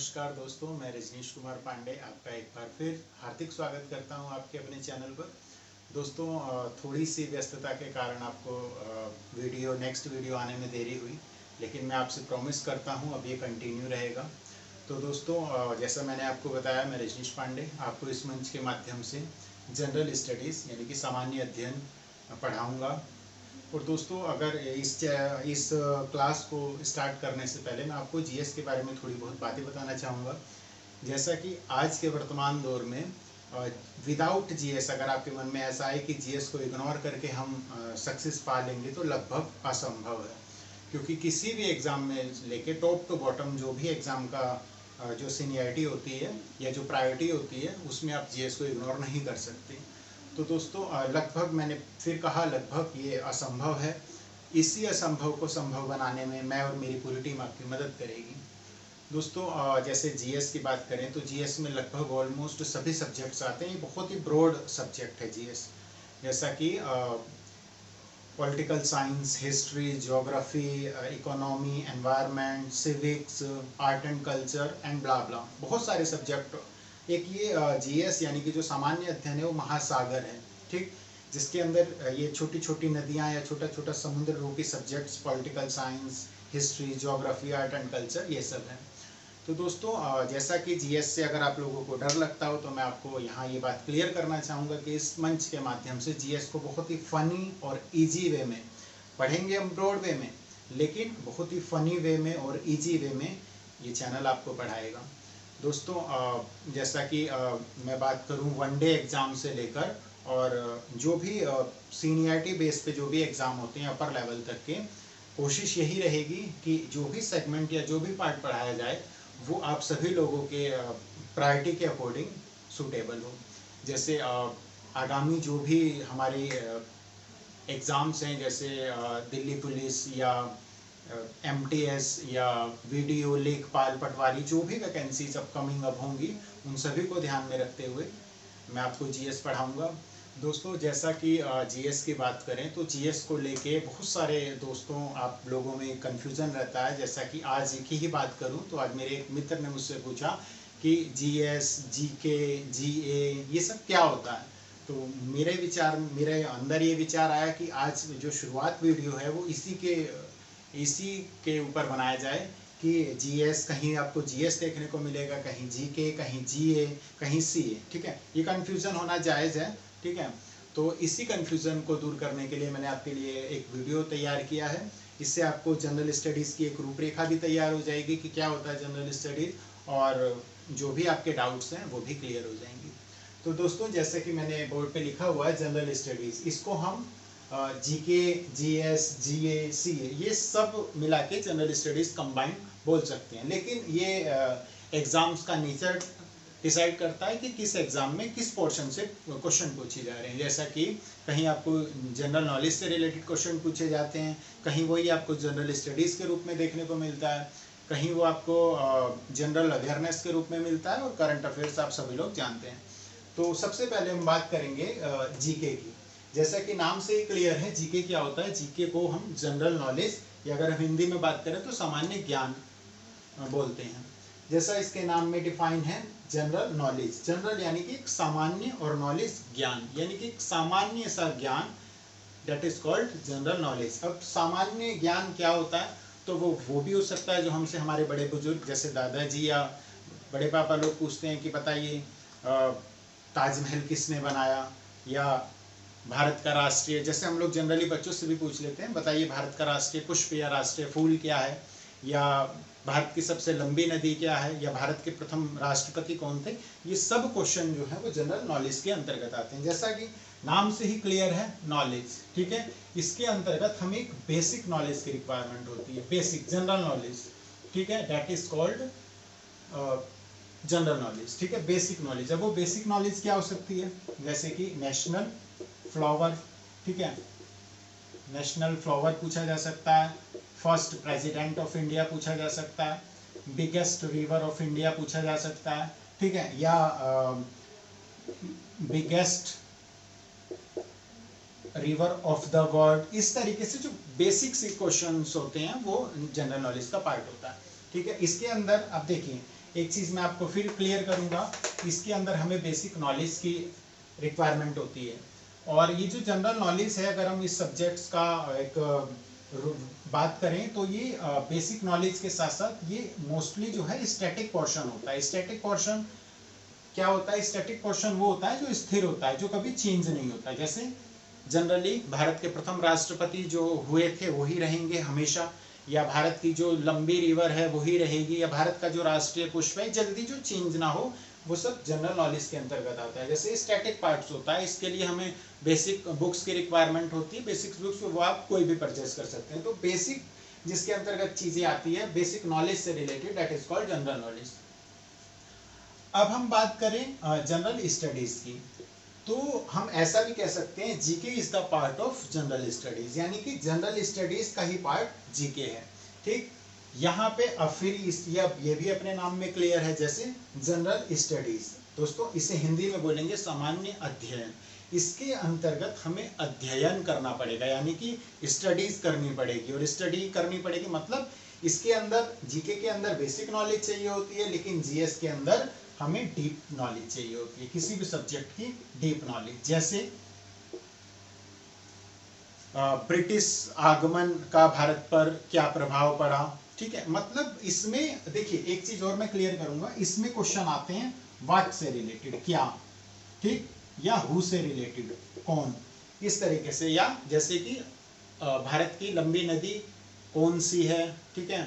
नमस्कार दोस्तों, मैं रजनीश कुमार पांडे आपका एक बार फिर हार्दिक स्वागत करता हूं आपके अपने चैनल पर। दोस्तों, थोड़ी सी व्यस्तता के कारण आपको नेक्स्ट वीडियो आने में देरी हुई, लेकिन मैं आपसे प्रॉमिस करता हूं अब ये कंटिन्यू रहेगा। तो दोस्तों, जैसा मैंने आपको बताया, मैं रजनीश पांडे आपको इस मंच के माध्यम से जनरल स्टडीज़ यानी कि सामान्य अध्ययन पढ़ाऊँगा। और दोस्तों, अगर इस क्लास को स्टार्ट करने से पहले मैं आपको जीएस के बारे में थोड़ी बहुत बातें बताना चाहूँगा। जैसा कि आज के वर्तमान दौर में विदाउट जीएस, अगर आपके मन में ऐसा है कि जीएस को इग्नोर करके हम सक्सेस पा लेंगे, तो लगभग असंभव है। क्योंकि किसी भी एग्ज़ाम में लेके टॉप टू बॉटम जो भी एग्ज़ाम का जो सीनियरिटी होती है या जो प्रायोरिटी होती है, उसमें आप जीएस को इग्नोर नहीं कर सकते। तो दोस्तों, लगभग, मैंने फिर कहा, लगभग ये असंभव है। इसी असंभव को संभव बनाने में मैं और मेरी पूरी टीम आपकी मदद करेगी। दोस्तों, जैसे जीएस की बात करें तो जीएस में लगभग ऑलमोस्ट सभी सब्जेक्ट्स आते हैं। ये बहुत ही ब्रॉड सब्जेक्ट है जीएस। जैसा कि political science, history, geography, economy, environment, civics, art and culture and blah blah, बहुत सारे सब्जेक्ट। एक ये जीएस यानी कि जो सामान्य अध्ययन है वो महासागर है, ठीक, जिसके अंदर ये छोटी छोटी नदियाँ या छोटा छोटा समुद्र रूपी subjects, political science, history, geography, art and culture, ये सब है। तो दोस्तों, जैसा कि जीएस से अगर आप लोगों को डर लगता हो, तो मैं आपको यहाँ ये बात क्लियर करना चाहूँगा कि इस मंच के माध्यम से जीएस को बहुत ही फनी और इजी वे में पढ़ेंगे हम, ब्रॉड वे में, लेकिन बहुत ही फनी वे में और इजी वे में ये चैनल आपको पढ़ाएगा। दोस्तों, जैसा कि मैं बात करूँ वनडे एग्ज़ाम से लेकर और जो भी सीनियरिटी बेस पे जो भी एग्ज़ाम होते हैं अपर लेवल तक के, कोशिश यही रहेगी कि जो भी सेगमेंट या जो भी पार्ट पढ़ाया जाए वो आप सभी लोगों के प्रायोरिटी के अकॉर्डिंग सूटेबल हो। जैसे आगामी जो भी हमारे एग्ज़ाम्स हैं, जैसे दिल्ली पुलिस या एमटीएस या वीडियो, लेखपाल, पटवारी, जो भी वैकेंसीज अपकमिंग अब होंगी, उन सभी को ध्यान में रखते हुए मैं आपको जीएस पढ़ाऊँगा। दोस्तों, जैसा कि जीएस की बात करें तो जीएस को लेके बहुत सारे दोस्तों आप लोगों में कन्फ्यूज़न रहता है। जैसा कि आज की ही बात करूं तो आज मेरे एक मित्र ने मुझसे पूछा कि जीएस, जीके, जीए ये सब क्या होता है। तो मेरे अंदर ये विचार आया कि आज जो शुरुआत वीडियो है वो इसी के ऊपर बनाया जाए कि जीएस, कहीं आपको जीएस देखने को मिलेगा, कहीं जीके, कहीं जीए, कहीं सीए, ठीक है। ये कन्फ्यूज़न होना जायज़ है, ठीक है। तो इसी कन्फ्यूज़न को दूर करने के लिए मैंने आपके लिए एक वीडियो तैयार किया है। इससे आपको जनरल स्टडीज़ की एक रूपरेखा भी तैयार हो जाएगी कि क्या होता है जनरल स्टडीज़, और जो भी आपके डाउट्स हैं वो भी क्लियर हो जाएंगी। तो दोस्तों, जैसे कि मैंने बोर्ड पे लिखा हुआ है जनरल स्टडीज़, इसको हम जीके, जीएस, जीए, सीए, ये सब मिला के जनरल स्टडीज़ कंबाइंड बोल सकते हैं। लेकिन ये एग्ज़ाम्स का नेचर डिसाइड करता है कि किस एग्ज़ाम में किस पोर्शन से क्वेश्चन पूछे जा रहे हैं। जैसा कि कहीं आपको जनरल नॉलेज से रिलेटेड क्वेश्चन पूछे जाते हैं, कहीं वही आपको जनरल स्टडीज़ के रूप में देखने को मिलता है, कहीं वो आपको जनरल अवेयरनेस के रूप में मिलता है, और करंट अफेयर्स आप सभी लोग जानते हैं। तो सबसे पहले हम बात करेंगे जीके की। जैसा कि नाम से ही क्लियर है, जीके क्या होता है। जीके को हम जनरल नॉलेज, या अगर हम हिंदी में बात करें तो सामान्य ज्ञान बोलते हैं। जैसा इसके नाम में डिफाइन है, जनरल नॉलेज, जनरल यानी कि एक सामान्य, और नॉलेज ज्ञान, यानी कि एक सामान्य सा ज्ञान, that is called general knowledge. अब सामान्य ज्ञान क्या होता है, तो वो भी हो सकता है जो हमसे हमारे बड़े बुजुर्ग जैसे दादाजी या बड़े पापा लोग पूछते हैं कि बताइए ताजमहल किसने बनाया, या भारत का राष्ट्रीय, जैसे हम लोग जनरली बच्चों से भी पूछ लेते हैं, बताइए भारत का राष्ट्रीय पुष्प या राष्ट्रीय फूल क्या है, या भारत की सबसे लंबी नदी क्या है, या भारत के प्रथम राष्ट्रपति कौन थे। ये सब क्वेश्चन जो है वो जनरल नॉलेज के अंतर्गत आते हैं। जैसा कि नाम से ही क्लियर है, नॉलेज, ठीक है। इसके अंतर्गत हमें एक बेसिक नॉलेज की रिक्वायरमेंट होती है, बेसिक जनरल नॉलेज, ठीक है, that is called general knowledge, ठीक है, बेसिक नॉलेज। अब वो बेसिक नॉलेज क्या हो सकती है, जैसे कि नेशनल फ्लावर, ठीक है, नेशनल फ्लावर पूछा जा सकता है, फर्स्ट प्रेसिडेंट ऑफ इंडिया पूछा जा सकता है, बिगेस्ट रिवर ऑफ इंडिया पूछा जा सकता है, ठीक है, या biggest river of the world. इस तरीके से जो बेसिक से क्वेश्चंस होते हैं वो जनरल नॉलेज का पार्ट होता है, ठीक है। इसके अंदर आप देखिए, एक चीज़ मैं आपको फिर क्लियर करूँगा, इसके अंदर हमें बेसिक नॉलेज की रिक्वायरमेंट होती है। और ये जो जनरल नॉलेज है, अगर हम इस सब्जेक्ट्स का एक बात करें तो ये बेसिक नॉलेज के साथ साथ ये मोस्टली जो है स्टैटिक पोर्शन होता है। स्टैटिक पोर्शन क्या होता है? स्टैटिक पोर्शन वो होता है जो स्थिर होता है, जो कभी चेंज नहीं होता है। जैसे जनरली भारत के प्रथम राष्ट्रपति जो हुए थे वही रहेंगे हमेशा, या भारत की जो लंबी रिवर है वही रहेगी, या भारत का जो राष्ट्रीय पुष्प है जल्दी जो चेंज ना हो, वो सब जनरल नॉलेज के अंतर्गत आता है। जैसे स्टैटिक पार्ट्स होता है, इसके लिए हमें बेसिक बुक्स की रिक्वायरमेंट होती है। बेसिक बुक्स वो आप कोई भी परचेज कर सकते हैं। तो बेसिक जिसके अंतर्गत चीजें आती है बेसिक नॉलेज से related, that is called general knowledge. अब हम बात करें जनरल स्टडीज की, तो हम ऐसा भी कह सकते हैं GK is the part of general studies, यानी कि जनरल स्टडीज का ही पार्ट जीके है। ठीक, यहाँ पे अब फिर ये भी अपने नाम में क्लियर है। जैसे जनरल स्टडीज, दोस्तों इसे हिंदी में बोलेंगे सामान्य अध्ययन। इसके अंतर्गत हमें अध्ययन करना पड़ेगा, यानी कि स्टडीज करनी पड़ेगी। और स्टडी करनी पड़ेगी मतलब इसके अंदर जीके के अंदर बेसिक नॉलेज चाहिए होती है, लेकिन जीएस के अंदर हमें डीप नॉलेज चाहिए होती है, किसी भी सब्जेक्ट की डीप नॉलेज। जैसे ब्रिटिश आगमन का भारत पर क्या प्रभाव पड़ा, ठीक है। मतलब इसमें देखिए एक चीज और मैं क्लियर करूंगा, इसमें क्वेश्चन आते हैं व्हाट से रिलेटेड, क्या, ठीक, या हु से रिलेटेड, कौन, इस तरीके से। या जैसे कि भारत की लंबी नदी कौन सी है, ठीक है,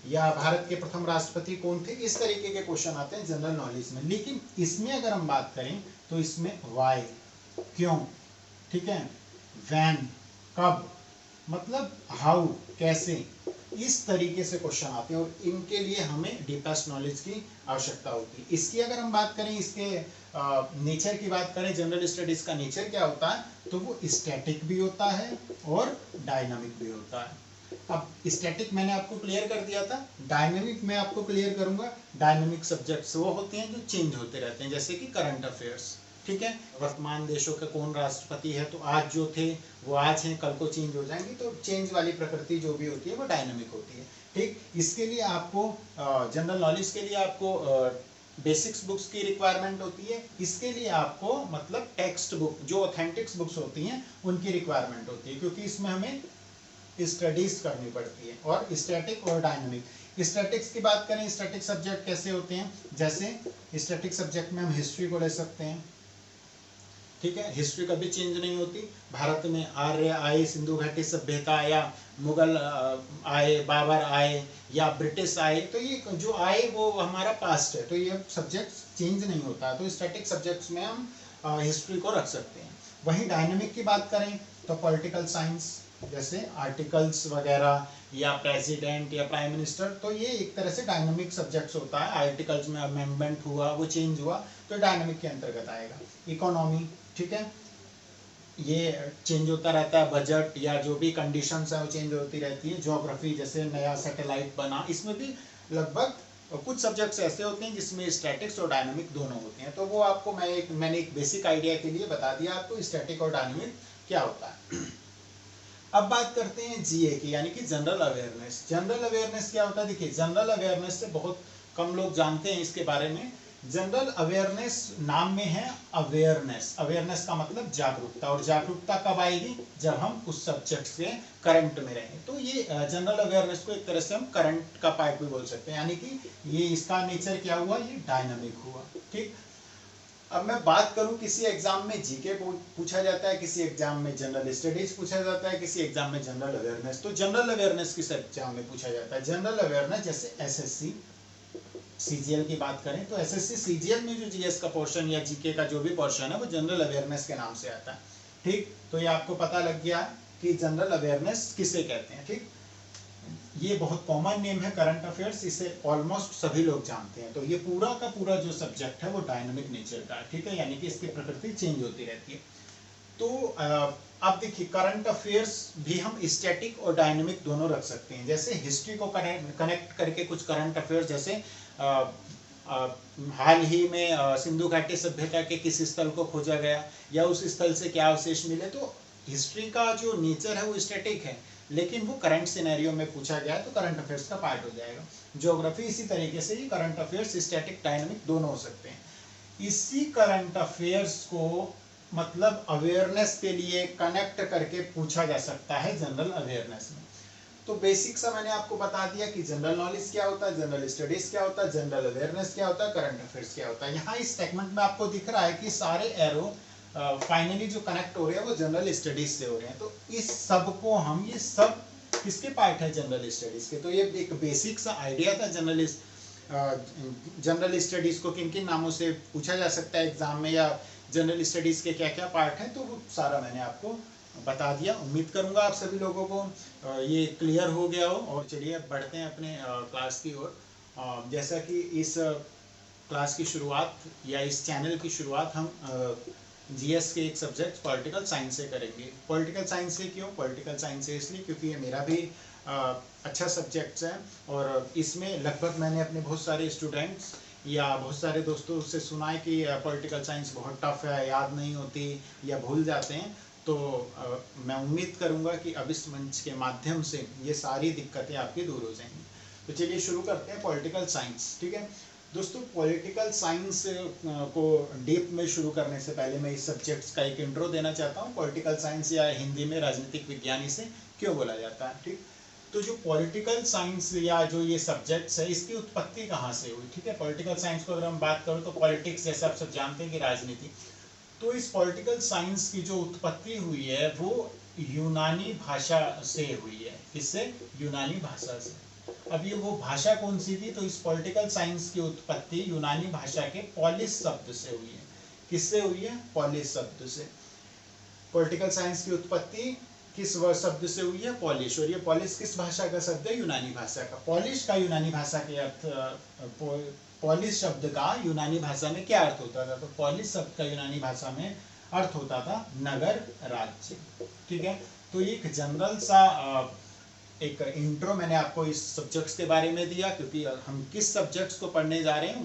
या भारत के प्रथम राष्ट्रपति कौन थे, इस तरीके के क्वेश्चन आते हैं जनरल नॉलेज में। लेकिन इसमें अगर हम बात करें तो इसमें व्हाई, क्यों, ठीक है, व्हेन, कब, मतलब हाउ, कैसे, इस तरीके से क्वेश्चन आते हैं। और इनके लिए हमें डीपेस्ट नॉलेज की आवश्यकता होती है। इसकी अगर हम बात करें, इसके नेचर की बात करें, जनरल स्टडीज का नेचर क्या होता है, तो वो स्टैटिक भी होता है और डायनामिक भी होता है। अब स्टैटिक मैंने आपको क्लियर कर दिया था, डायनामिक मैं आपको क्लियर करूंगा। डायनामिक सब्जेक्ट्स वो होते हैं जो चेंज होते रहते हैं, जैसे कि करंट अफेयर्स, ठीक है। वर्तमान देशों के कौन राष्ट्रपति है, तो आज जो थे वो आज हैं, कल को चेंज हो जाएंगे। तो चेंज वाली प्रकृति जो भी होती है वो डायनामिक होती है, ठीक। इसके लिए आपको जनरल नॉलेज के लिए आपको बेसिक्स बुक्स की रिक्वायरमेंट होती है। इसके लिए आपको मतलब टेक्स्ट बुक जो ऑथेंटिक्स बुक्स होती हैं उनकी रिक्वायरमेंट होती है, क्योंकि इसमें हमें स्टडीज करनी पड़ती है। और स्टैटिक और डायनामिक, स्टैटिक्स की बात करें, स्टैटिक सब्जेक्ट कैसे होते हैं, जैसे स्टैटिक सब्जेक्ट में हम हिस्ट्री को ले सकते हैं, ठीक है। हिस्ट्री कभी चेंज नहीं होती। भारत में आर्य आए, सिंधु घाटी सभ्यता आया, मुगल आए, बाबर आए, या ब्रिटिश आए, तो ये जो आए वो हमारा पास्ट है, तो ये सब्जेक्ट चेंज नहीं होता। तो स्टैटिक सब्जेक्ट्स में हम हिस्ट्री को रख सकते हैं। वहीं डायनेमिक की बात करें तो पॉलिटिकल साइंस, जैसे आर्टिकल्स वगैरह, या प्रेसिडेंट या प्राइम मिनिस्टर, तो ये एक तरह से डायनामिक सब्जेक्ट्स होता है। आर्टिकल्स में अमेंडमेंट हुआ, वो चेंज हुआ, तो डायनामिक के अंतर्गत आएगा। इकोनॉमी, ठीक है, ये चेंज होता रहता है। बजट या जो भी कंडीशंस है वो चेंज होती रहती है। ज्योग्राफी, जैसे नया सैटेलाइट बना, इसमें भी लगभग कुछ सब्जेक्ट्स ऐसे होते हैं जिसमें स्टैटिक्स और डायनामिक दोनों होते हैं। तो वो आपको मैंने एक बेसिक आइडिया के लिए बता दिया आपको स्टैटिक और डायनामिक क्या होता है। अब बात करते हैं जीए की, यानी कि जनरल अवेयरनेस। जनरल अवेयरनेस क्या होता है? देखिए, जनरल अवेयरनेस से बहुत कम लोग जानते हैं इसके बारे में। जनरल अवेयरनेस नाम में है अवेयरनेस, अवेयरनेस का मतलब जागरूकता, और जागरूकता कब आएगी? जब हम उस सब्जेक्ट के करंट में रहें। तो ये जनरल अवेयरनेस को एक तरह से हम करंट का पार्ट भी बोल सकते हैं, यानी कि ये इसका नेचर क्या हुआ, ये डायनामिक हुआ, ठीक। अब मैं बात करूं, किसी एग्जाम में जीके पूछा जाता है, किसी एग्जाम में जनरल स्टडीज पूछा जाता है, किसी एग्जाम में जनरल अवेयरनेस। तो जनरल अवेयरनेस किस एग्जाम में पूछा जाता है? जनरल अवेयरनेस जैसे एसएससी सीजीएल की बात करें तो एसएससी सीजीएल में जो जीएस का पोर्शन या जीके का जो भी पोर्शन है वो जनरल अवेयरनेस के नाम से आता है, ठीक। तो ये आपको पता लग गया कि जनरल अवेयरनेस किसे कहते हैं, ठीक। ये बहुत कॉमन नेम है करंट अफेयर्स, इसे ऑलमोस्ट सभी लोग जानते हैं। तो ये पूरा का पूरा जो सब्जेक्ट है वो डायनामिक नेचर का है, ठीक है, यानी कि इसकी प्रकृति चेंज होती रहती है। तो अब देखिए, करंट अफेयर्स भी हम स्टैटिक और डायनामिक दोनों रख सकते हैं। जैसे हिस्ट्री को कनेक्ट करके कुछ करंट अफेयर्स, जैसे हाल ही में सिंधु घाटी सभ्यता के किस स्थल को खोजा गया, या उस स्थल से क्या अवशेष मिले। तो हिस्ट्री का जो नेचर है वो स्टैटिक है, लेकिन वो करंट सिनेरियो में पूछा गया है तो करंट अफेयर्स का पार्ट हो जाएगा। ज्योग्राफी, इसी तरीके से ये करंट अफेयर्स स्टैटिक डायनामिक दोनों हो सकते हैं। इसी करंट अफेयर्स को मतलब अवेयरनेस के लिए कनेक्ट करके पूछा जा सकता है जनरल अवेयरनेस में। तो बेसिक सा मैंने आपको बता दिया कि जनरल नॉलेज क्या होता है, जनरल स्टडीज क्या होता है, जनरल अवेयरनेस क्या होता है, करंट अफेयर्स क्या होता है। यहाँ इस सेगमेंट में आपको दिख रहा है कि सारे एरो फाइनली जो कनेक्ट हो रहे हैं वो जनरल स्टडीज से हो रहे हैं। तो इस सब को हम, ये सब किसके पार्ट है, जनरल स्टडीज के। तो ये एक बेसिक सा आइडिया था जनरल स्टडीज को किन किन नामों से पूछा जा सकता है एग्जाम में, या जनरल स्टडीज के क्या क्या पार्ट हैं, तो वो सारा मैंने आपको बता दिया। उम्मीद करूंगा आप सभी लोगों को ये क्लियर हो गया हो। और चलिए अब बढ़ते हैं अपने क्लास की ओर। जैसा कि इस क्लास की शुरुआत या इस चैनल की शुरुआत हम जीएस के एक सब्जेक्ट पॉलिटिकल साइंस से करेंगे। पॉलिटिकल साइंस से क्यों? पॉलिटिकल साइंस से इसलिए क्योंकि ये मेरा भी अच्छा सब्जेक्ट्स है, और इसमें लगभग मैंने अपने बहुत सारे स्टूडेंट्स या बहुत सारे दोस्तों से सुना है कि पॉलिटिकल साइंस बहुत टफ है, याद नहीं होती या भूल जाते हैं। तो मैं उम्मीद करूंगा कि अब इस मंच के माध्यम से ये सारी दिक्कतें आपकी दूर हो जाएंगी। तो चलिए शुरू करते हैं पॉलिटिकल साइंस। ठीक है दोस्तों, पॉलिटिकल साइंस को डीप में शुरू करने से पहले मैं इस सब्जेक्ट्स का एक इंट्रो देना चाहता हूँ। पॉलिटिकल साइंस या हिंदी में राजनीतिक विज्ञान इसे क्यों बोला जाता है। ठीक, तो जो पॉलिटिकल साइंस या जो ये सब्जेक्ट्स है, इसकी उत्पत्ति कहाँ से हुई। ठीक है, पॉलिटिकल साइंस को अगर हम बात करें तो पॉलिटिक्स, जैसे आप सब जानते हैं कि राजनीति। तो इस पॉलिटिकल साइंस की जो उत्पत्ति हुई है वो यूनानी भाषा से हुई है। किससे? यूनानी भाषा से। अब ये वो भाषा कौन सी थी? तो इस पॉलिटिकल साइंस की उत्पत्ति यूनानी भाषा के पॉलिस शब्द से हुई है। किससे हुई है? पॉलिस शब्द से। पॉलिटिकल साइंस की उत्पत्ति किस शब्द से हुई है? पॉलिश। और ये पॉलिश किस भाषा का शब्द है? यूनानी भाषा का। पॉलिश का यूनानी भाषा के अर्थ, पॉलिश शब्द का यूनानी भाषा में क्या अर्थ होता था? तो पॉलिश शब्द का यूनानी भाषा में अर्थ होता था नगर, राज्य। ठीक है, तो एक जनरल सा एक इंट्रो मैंने आपको इस सब्जेक्ट्स के बारे में दिया, क्योंकि हम किस सब्जेक्ट्स को पढ़ने जा रहे हैं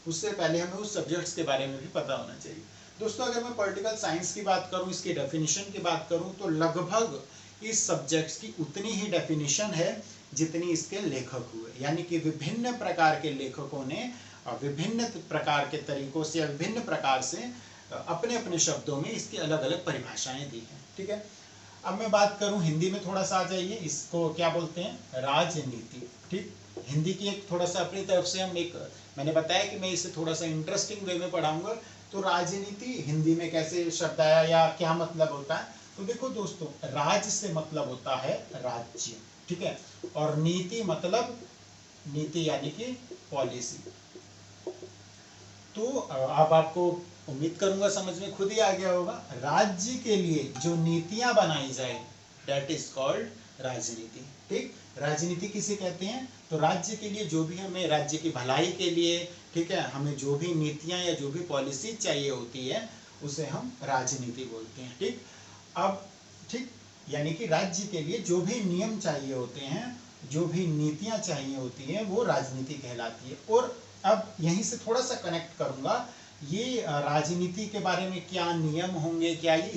उससे पहले हमें उस सब्जेक्ट्स के बारे में भी पता होना चाहिए। दोस्तों, अगर मैं पॉलिटिकल साइंस की बात करूं, इसकी डेफिनेशन की बात करूं, तो लगभग इस सब्जेक्ट्स की उतनी ही डेफिनेशन है जितनी इसके लेखक हुए। यानी कि विभिन्न प्रकार के लेखकों ने विभिन्न प्रकार के तरीकों से या विभिन्न प्रकार से अपने अपने शब्दों में इसकी अलग अलग परिभाषाएं दी हैं। ठीक है, अब मैं बात करूं हिंदी में, थोड़ा सा आ जाइए। इसको क्या बोलते हैं? राजनीति। ठीक, हिंदी की एक थोड़ा सा अपनी तरफ से हम एक, मैंने बताया कि मैं इसे थोड़ा सा इंटरेस्टिंग वे में पढ़ाऊंगा। तो राजनीति हिंदी में कैसे शब्द आया या क्या मतलब होता है? तो देखो दोस्तों, राज से मतलब होता है राज्य। ठीक है, और नीति मतलब, नीति यानी कि पॉलिसी। तो अब आपको उम्मीद करूंगा समझ में खुद ही आ गया होगा। राज्य के लिए जो नीतियां बनाई जाए, दैट इज कॉल्ड राजनीति। ठीक, राजनीति किसे कहते हैं? तो राज्य के लिए जो भी हमें, राज्य की भलाई के लिए, ठीक है, हमें जो भी नीतियां या जो भी पॉलिसी चाहिए होती है उसे हम राजनीति बोलते हैं। ठीक, अब ठीक, यानी कि राज्य के लिए जो भी नियम चाहिए होते हैं, जो भी नीतियां चाहिए होती हैं, वो राजनीति कहलाती है। और अब यहीं से थोड़ा सा कनेक्ट करूंगा, ये राजनीति के बारे में क्या नियम होंगे, क्या ये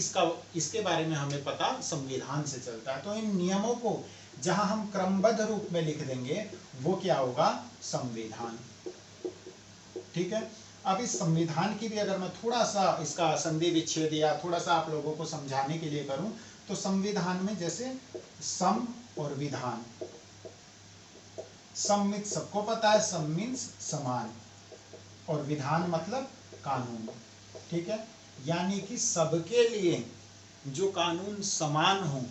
इसके बारे में हमें पता संविधान से चलता है। तो इन नियमों को जहां हम क्रमबद्ध रूप में लिख देंगे वो क्या होगा? संविधान। ठीक है, अब इस संविधान की भी अगर मैं थोड़ा सा इसका संधि विच्छेद या थोड़ा सा आप लोगों को समझाने के लिए करूं, तो संविधान में जैसे सम और विधान, सम मीन्स सबको पता है, सम मीन्स समान, और विधान मतलब कानून। ठीक है, यानी कि सबके लिए जो कानून समान हो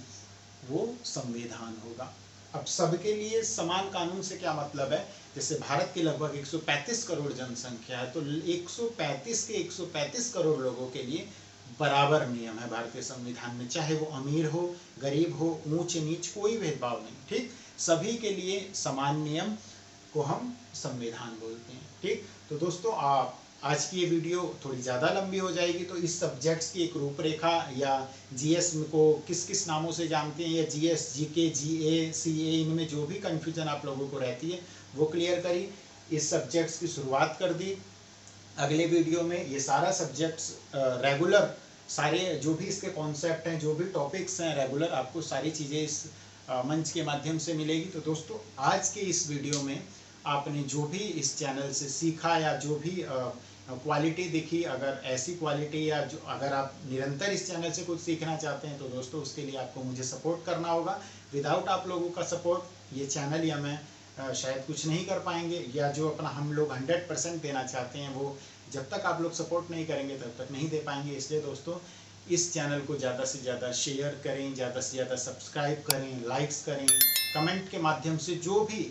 वो संविधान होगा। अब सबके लिए समान कानून से क्या मतलब है? जैसे भारत की लगभग 135 करोड़ जनसंख्या है, तो 135 के 135 करोड़ लोगों के लिए बराबर नियम है भारतीय संविधान में। चाहे वो अमीर हो, गरीब हो, ऊंच नीच, कोई भेदभाव नहीं। ठीक, सभी के लिए समान नियम को हम संविधान बोलते हैं। ठीक, तो दोस्तों आज की ये वीडियो थोड़ी ज़्यादा लंबी हो जाएगी, तो इस सब्जेक्ट्स की एक रूपरेखा या जीएस को किस किस नामों से जानते हैं, या जीएस, जीके, जीए, सीए, इनमें जो भी कन्फ्यूजन आप लोगों को रहती है वो क्लियर करी। इस सब्जेक्ट्स की शुरुआत कर दी। अगले वीडियो में ये सारा सब्जेक्ट्स रेगुलर, सारे जो भी इसके कॉन्सेप्ट हैं, जो भी टॉपिक्स हैं, रेगुलर आपको सारी चीज़ें इस मंच के माध्यम से मिलेगी। तो दोस्तों, आज के इस वीडियो में आपने जो भी इस चैनल से सीखा या जो भी क्वालिटी दिखी, अगर ऐसी क्वालिटी या जो अगर आप निरंतर इस चैनल से कुछ सीखना चाहते हैं तो दोस्तों उसके लिए आपको मुझे सपोर्ट करना होगा। विदाउट आप लोगों का सपोर्ट ये चैनल या मैं शायद कुछ नहीं कर पाएंगे, या जो अपना हम लोग 100% देना चाहते हैं वो जब तक आप लोग सपोर्ट नहीं करेंगे तब तक नहीं दे पाएंगे। इसलिए दोस्तों इस चैनल को ज़्यादा से ज़्यादा शेयर करें, ज़्यादा से ज़्यादा सब्सक्राइब करें, लाइक्स करें, कमेंट के माध्यम से जो भी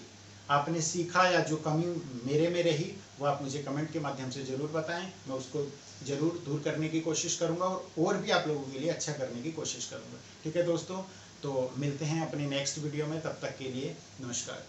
आपने सीखा या जो कमी मेरे में रही वो आप मुझे कमेंट के माध्यम से ज़रूर बताएं। मैं उसको ज़रूर दूर करने की कोशिश करूंगा और भी आप लोगों के लिए अच्छा करने की कोशिश करूंगा। ठीक है दोस्तों, तो मिलते हैं अपने नेक्स्ट वीडियो में, तब तक के लिए नमस्कार।